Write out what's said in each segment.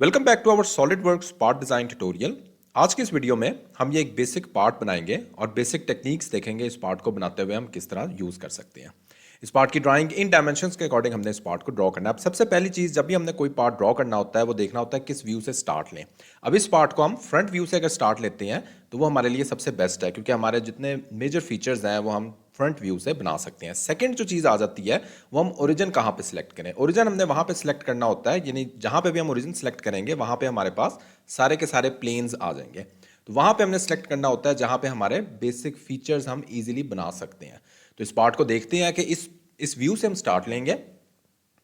Welcome back to our SolidWorks part design tutorial. आज की इस वीडियो में हम ये एक बेसिक पार्ट बनाएंगे और बेसिक टेक्निक्स देखेंगे इस पार्ट को बनाते हुए हम किस तरह यूज़ कर सकते हैं। इस पार्ट की ड्राइंग इन डायमेंशंस के अकॉर्डिंग हमने इस पार्ट को ड्रॉ करना है। अब सबसे पहली चीज़, जब भी हमने कोई पार्ट ड्रॉ करना होता है वो देखना होता है किस व्यू से स्टार्ट लें। अब इस पार्ट को हम फ्रंट व्यू से अगर स्टार्ट लेते हैं तो वो हमारे लिए सबसे बेस्ट है, क्योंकि हमारे जितने मेजर फीचर्स हैं वो हम फ्रंट व्यू से बना सकते हैं। सेकंड जो चीज़ आ जाती है वो हम ओरिजिन कहाँ पे सिलेक्ट करें। ओरिजिन हमने वहाँ पे सिलेक्ट करना होता है, यानी जहाँ पे भी हम ओरिजिन सिलेक्ट करेंगे वहाँ पे हमारे पास सारे के सारे प्लेन्स आ जाएंगे। तो वहाँ पे हमने सिलेक्ट करना होता है जहाँ पे हमारे बेसिक फीचर्स हम इजीली बना सकते हैं। तो इस पार्ट को देखते हैं कि इस व्यू से हम स्टार्ट लेंगे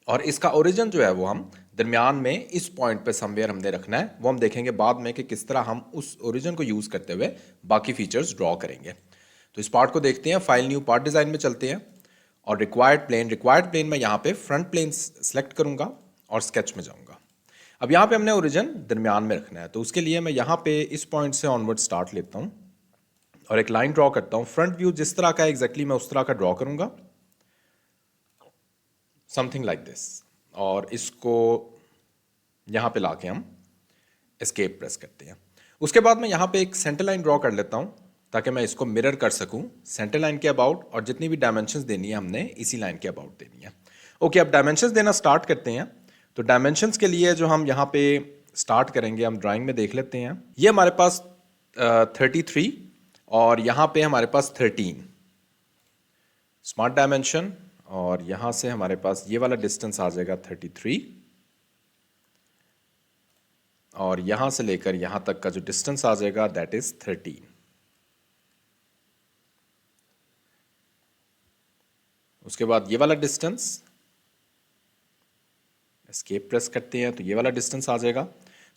और इसका ओरिजिन जो है वो हम दरमियान में इस पॉइंट पे समवेयर हमने रखना है। वो हम देखेंगे बाद में कि किस तरह हम उस ओरिजिन को यूज़ करते हुए बाकी फीचर्स ड्रॉ करेंगे। तो इस पार्ट को देखते हैं। फाइल न्यू पार्ट डिज़ाइन में चलते हैं और रिक्वायर्ड प्लेन में यहाँ पे फ्रंट प्लेन सेलेक्ट करूँगा और स्केच में जाऊँगा। अब यहाँ पे हमने ओरिजिन दरमियान में रखना है, तो उसके लिए मैं यहाँ पे इस पॉइंट से ऑनवर्ड स्टार्ट लेता हूँ और एक लाइन ड्रॉ करता हूँ। फ्रंट व्यू जिस तरह का है एग्जैक्टली मैं उस तरह का ड्रॉ करूँगा, समथिंग लाइक दिस। और इसको यहाँ पे लाके हम एस्केप प्रेस करते हैं। उसके बाद मैं यहाँ पे एक सेंटर लाइन ड्रॉ कर लेता हूँ ताकि मैं इसको मिरर कर सकूँ सेंटर लाइन के अबाउट, और जितनी भी डायमेंशंस देनी है हमने इसी लाइन के अबाउट देनी है। ओके, अब डायमेंशंस देना स्टार्ट करते हैं। तो डायमेंशंस के लिए जो हम यहाँ पे स्टार्ट करेंगे, हम ड्राइंग में देख लेते हैं। ये हमारे पास 33 और यहाँ पे हमारे पास 13 स्मार्ट डायमेंशन, और यहाँ से हमारे पास ये वाला डिस्टेंस आ जाएगा 33, और यहाँ से लेकर यहाँ तक का जो डिस्टेंस आ जाएगा दैट इज 13। उसके बाद ये वाला डिस्टेंस, एस्केप प्रेस करते हैं तो ये वाला डिस्टेंस आ जाएगा।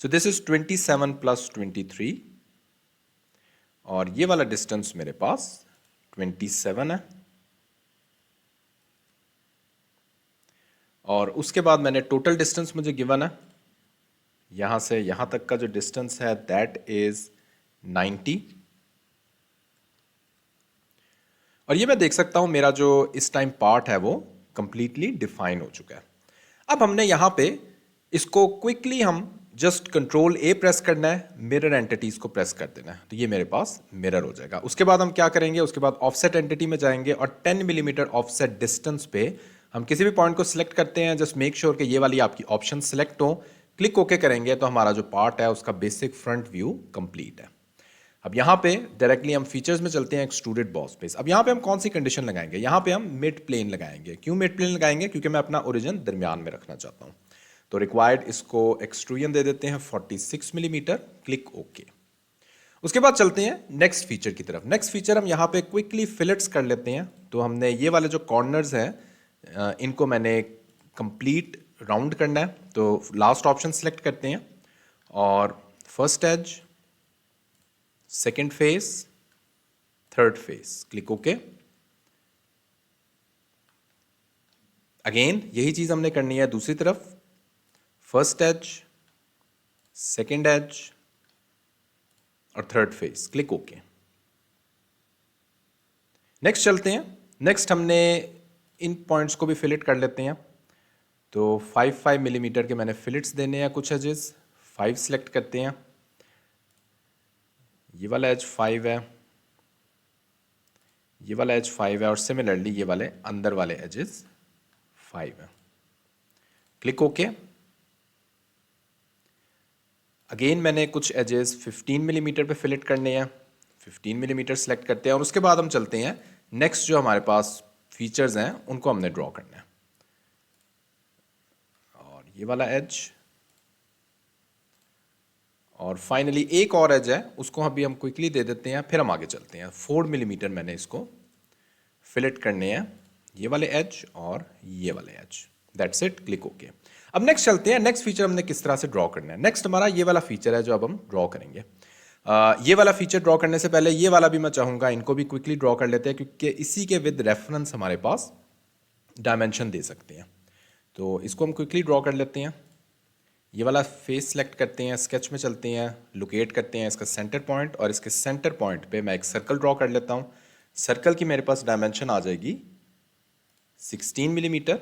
सो दिस इज 27 प्लस 23, और ये वाला डिस्टेंस मेरे पास 27 है। और उसके बाद मैंने टोटल डिस्टेंस मुझे गिवन है, यहाँ से यहाँ तक का जो डिस्टेंस है दैट इज 90। और ये मैं देख सकता हूँ मेरा जो इस टाइम पार्ट है वो कंप्लीटली डिफाइन हो चुका है। अब हमने यहाँ पे इसको क्विकली हम जस्ट कंट्रोल ए प्रेस करना है, मिरर एंटिटीज को प्रेस कर देना है, तो ये मेरे पास मिरर हो जाएगा। उसके बाद हम क्या करेंगे, उसके बाद ऑफसेट एंटिटी में जाएंगे और 10 मिलीमीटर ऑफसेट डिस्टेंस पे हम किसी भी पॉइंट को सिलेक्ट करते हैं। जस्ट मेक श्योर कि ये वाली आपकी ऑप्शन सिलेक्ट हो, क्लिक ओके करेंगे तो हमारा जो पार्ट है उसका बेसिक फ्रंट व्यू कंप्लीट है। अब यहाँ पे डायरेक्टली हम फीचर्स में चलते हैं, एक्सट्रूडेड बॉस बेस। अब यहाँ पे हम कौन सी कंडीशन लगाएंगे, यहाँ पे हम मिड प्लेन लगाएंगे। क्यों मिड प्लेन लगाएंगे, क्योंकि मैं अपना ओरिजिन दरमियान में रखना चाहता हूँ। तो रिक्वायर्ड इसको एक्सट्रूजन दे देते हैं 46 मिलीमीटर, क्लिक ओके। उसके बाद चलते हैं नेक्स्ट फीचर की तरफ। नेक्स्ट फीचर हम यहाँ पे क्विकली फिलेट्स कर लेते हैं। तो हमने ये वाले जो कॉर्नर्स हैं इनको मैंने कंप्लीट राउंड करना है, तो लास्ट ऑप्शन सेलेक्ट करते हैं और first edge, second face, third face, click okay. Again यही चीज हमने करनी है दूसरी तरफ, फर्स्ट एज, सेकेंड एज और third face, click okay. Next चलते हैं। नेक्स्ट हमने इन पॉइंट्स को भी फिलेट कर लेते हैं। तो 5 मिलीमीटर के मैंने फिलेट्स देने हैं कुछ एजेस, 5 सेलेक्ट करते हैं। ये वाला एज 5 है, ये वाला एज 5 है, और सिमिलरली ये वाले अंदर वाले एजेस 5 है, क्लिक ओके। अगेन मैंने कुछ एजेस 15 मिलीमीटर पे फिलेट करने हैं, 15 मिलीमीटर सेलेक्ट करते हैं। और उसके बाद हम चलते हैं नेक्स्ट जो हमारे पास फीचर्स हैं उनको हमने ड्रॉ करना है। और ये वाला एज, और फाइनली एक और एज है उसको अभी हम क्विकली दे देते हैं, फिर हम आगे चलते हैं। 4 मिलीमीटर मैंने इसको फिलेट करने हैं, ये वाले एज और ये वाले edge, that's it, click okay. अब नेक्स्ट चलते हैं। नेक्स्ट फीचर हमने किस तरह से ड्रॉ करना है। नेक्स्ट हमारा ये वाला फीचर है जो अब हम ड्रॉ करेंगे। ये वाला फीचर ड्रॉ करने से पहले ये वाला भी मैं चाहूँगा इनको भी क्विकली ड्रॉ कर लेते हैं, क्योंकि इसी के विद रेफरेंस हमारे पास डायमेंशन दे सकते हैं। तो इसको हम क्विकली ड्रॉ कर लेते हैं। ये वाला फेस सेलेक्ट करते हैं, स्केच में चलते हैं, लोकेट करते हैं इसका सेंटर पॉइंट, और इसके सेंटर पॉइंट पे मैं एक सर्कल ड्रॉ कर लेता हूँ। सर्कल की मेरे पास डायमेंशन आ जाएगी 16 मिलीमीटर,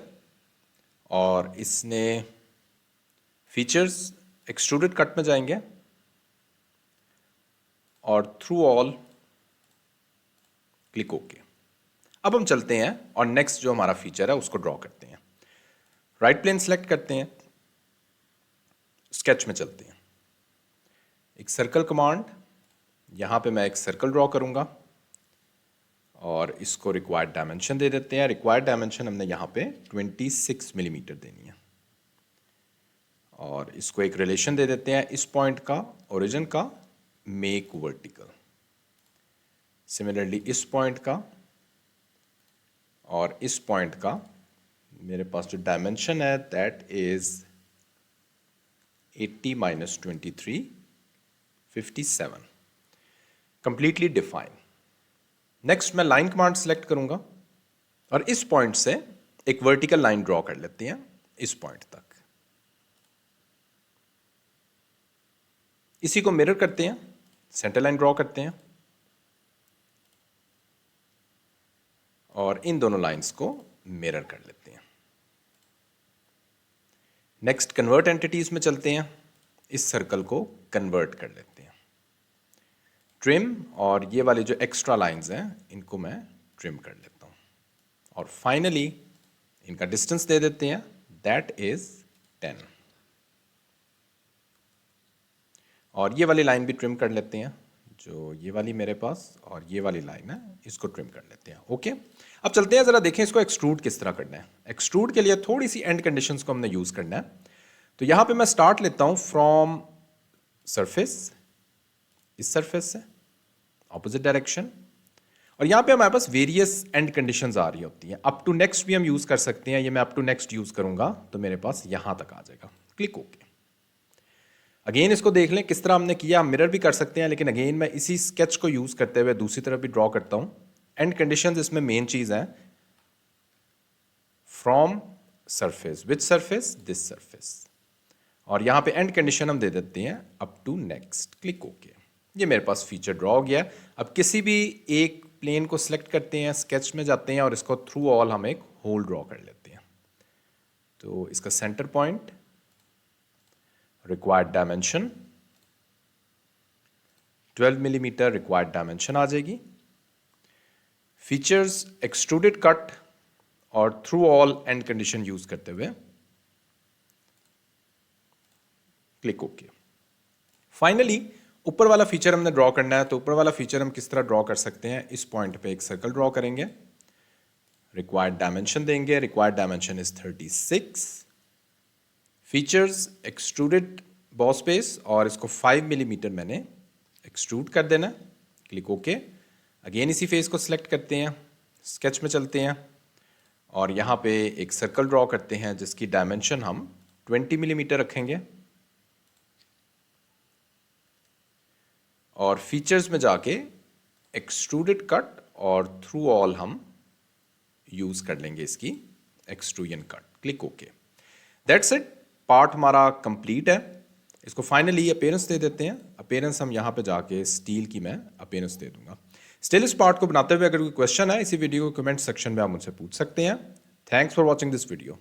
और इसने फीचर्स एक्सट्रूडेड कट में जाएंगे और थ्रू ऑल क्लिक ओके। अब हम चलते हैं और नेक्स्ट जो हमारा फीचर है उसको ड्रॉ करते हैं। राइट प्लेन सेलेक्ट करते हैं, स्केच में चलते हैं, एक सर्कल कमांड, यहां पे मैं एक सर्कल ड्रॉ करूंगा और इसको रिक्वायर्ड डायमेंशन दे देते हैं। रिक्वायर्ड डायमेंशन हमने यहां पे 26 मिलीमीटर देनी है और इसको एक रिलेशन दे देते हैं इस पॉइंट का, ओरिजिन का, मेक वर्टिकल। सिमिलरली इस पॉइंट का और इस पॉइंट का मेरे पास जो डायमेंशन है that is 80 minus 23 57, completely define. Next मैं लाइन कमांड सेलेक्ट करूंगा और इस पॉइंट से एक वर्टिकल लाइन ड्रॉ कर लेते हैं इस पॉइंट तक। इसी को मिरर करते हैं, सेंटर लाइन ड्रॉ करते हैं और इन दोनों लाइंस को मिरर कर लेते हैं। नेक्स्ट कन्वर्ट एंटिटीज में चलते हैं, इस सर्कल को कन्वर्ट कर लेते हैं। ट्रिम, और ये वाले जो एक्स्ट्रा लाइंस हैं इनको मैं ट्रिम कर लेता हूं और फाइनली इनका डिस्टेंस दे देते हैं दैट इज 10। और ये वाली लाइन भी ट्रिम कर लेते हैं, जो ये वाली मेरे पास और ये वाली लाइन है इसको ट्रिम कर लेते हैं। ओके, अब चलते हैं जरा देखें इसको एक्सट्रूड किस तरह करना है। एक्सट्रूड के लिए थोड़ी सी एंड कंडीशंस को हमने यूज करना है। तो यहां पे मैं स्टार्ट लेता हूं फ्रॉम सरफेस, इस सरफेस से ऑपोजिट डायरेक्शन, और यहां पे हमारे पास वेरियस एंड कंडीशंस आ रही होती हैं। अप टू नेक्स्ट भी हम यूज कर सकते हैं, ये मैं अप टू नेक्स्ट यूज करूंगा तो मेरे पास यहां तक आ जाएगा। Click okay. अगेन इसको देख लें किस तरह हमने किया, हम मिरर भी कर सकते हैं लेकिन अगेन मैं इसी स्केच को यूज करते हुए दूसरी तरफ भी ड्रॉ करता हूं। एंड कंडीशंस इसमें मेन चीज है from surface, which surface, this surface, और यहां पे एंड कंडीशन हम दे देते हैं up to next. Click okay. ये मेरे पास फीचर ड्रॉ हो गया। अब किसी भी एक प्लेन को सिलेक्ट करते हैं, स्केच में जाते हैं और इसको थ्रू ऑल हम एक होल ड्रॉ कर लेते हैं। तो इसका centre point, required dimension 12 millimetre required dimension आ जाएगी। फीचर्स एक्सट्रूडेड कट और through all end condition use करते हुए क्लिक ओके। फाइनली ऊपर वाला फीचर हमने ड्रॉ करना है, तो ऊपर वाला फीचर हम किस तरह ड्रॉ कर सकते हैं। इस पॉइंट पे एक सर्कल ड्रॉ करेंगे, रिक्वायर्ड डायमेंशन देंगे, required dimension is 36। Features extruded boss space और इसको 5 मिलीमीटर मैंने एक्सट्रूड कर देना। Click okay. अगेन इसी फेस को सिलेक्ट करते हैं, स्केच में चलते हैं और यहाँ पे एक सर्कल ड्रॉ करते हैं जिसकी डायमेंशन हम 20 मिलीमीटर रखेंगे और फीचर्स में जाके एक्सट्रूडेड कट और थ्रू ऑल हम यूज कर लेंगे इसकी extrusion cut. Click okay. That's it, part हमारा कंप्लीट है। इसको फाइनली अपीयरेंस दे देते हैं। अपीयरेंस हम यहाँ पे जाके स्टील की मैं अपीयरेंस दे दूंगा। स्टिल इस पार्ट को बनाते हुए अगर कोई क्वेश्चन है इसी वीडियो को कमेंट सेक्शन में आप मुझसे पूछ सकते हैं। Thanks for watching this video.